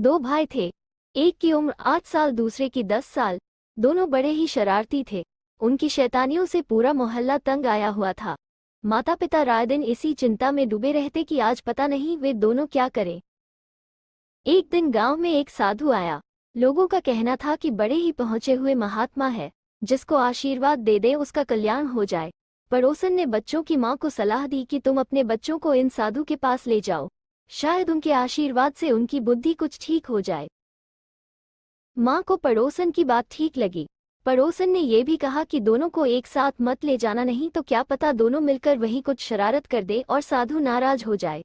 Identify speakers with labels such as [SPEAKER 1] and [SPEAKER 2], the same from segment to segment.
[SPEAKER 1] दो भाई थे। एक की उम्र 8 साल, दूसरे की 10 साल। दोनों बड़े ही शरारती थे। उनकी शैतानियों से पूरा मोहल्ला तंग आया हुआ था। माता पिता राय दिन इसी चिंता में डूबे रहते कि आज पता नहीं वे दोनों क्या करें। एक दिन गांव में एक साधु आया। लोगों का कहना था कि बड़े ही पहुंचे हुए महात्मा है, जिसको आशीर्वाद दे दे उसका कल्याण हो जाए। पड़ोसन ने बच्चों की मां को सलाह दी कि तुम अपने बच्चों को इन साधु के पास ले जाओ, शायद उनके आशीर्वाद से उनकी बुद्धि कुछ ठीक हो जाए। मां को पड़ोसन की बात ठीक लगी। पड़ोसन ने यह भी कहा कि दोनों को एक साथ मत ले जाना, नहीं तो क्या पता दोनों मिलकर वहीं कुछ शरारत कर दे और साधु नाराज हो जाए।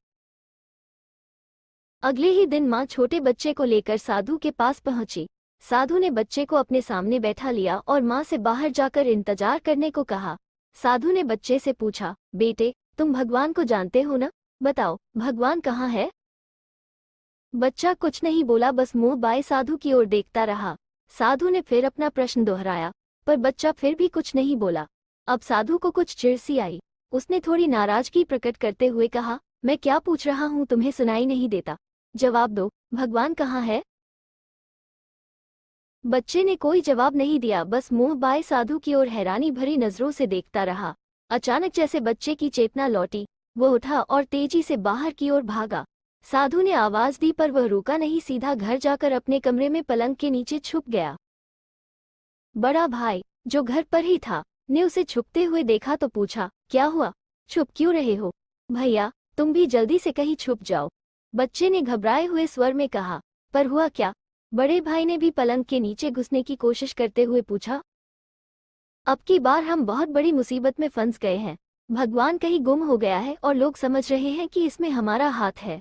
[SPEAKER 1] अगले ही दिन मां छोटे बच्चे को लेकर साधु के पास पहुंची। साधु ने बच्चे को अपने सामने बैठा लिया और मां से बाहर जाकर इंतजार करने को कहा। साधु ने बच्चे से पूछा, बेटे तुम भगवान को जानते हो ना, बताओ भगवान कहाँ है। बच्चा कुछ नहीं बोला, बस मुंह बाएं साधु की ओर देखता रहा। साधु ने फिर अपना प्रश्न दोहराया, पर बच्चा फिर भी कुछ नहीं बोला। अब साधु को कुछ चिढ़ सी आई। उसने थोड़ी नाराजगी प्रकट करते हुए कहा, मैं क्या पूछ रहा हूं, तुम्हें सुनाई नहीं देता? जवाब दो, भगवान कहाँ है? बच्चे ने कोई जवाब नहीं दिया, बस मुंह बाएं साधु की ओर हैरानी भरी नजरों से देखता रहा। अचानक जैसे बच्चे की चेतना लौटी, वो उठा और तेजी से बाहर की ओर भागा। साधु ने आवाज दी पर वह रुका नहीं, सीधा घर जाकर अपने कमरे में पलंग के नीचे छुप गया। बड़ा भाई, जो घर पर ही था, ने उसे छुपते हुए देखा तो पूछा, क्या हुआ, छुप क्यों रहे हो? भैया तुम भी जल्दी से कहीं छुप जाओ, बच्चे ने घबराए हुए स्वर में कहा। पर हुआ क्या? बड़े भाई ने भी पलंग के नीचे घुसने की कोशिश करते हुए पूछा। अब की बार हम बहुत बड़ी मुसीबत में फंस गए हैं। भगवान कहीं गुम हो गया है और लोग समझ रहे हैं कि इसमें हमारा हाथ है।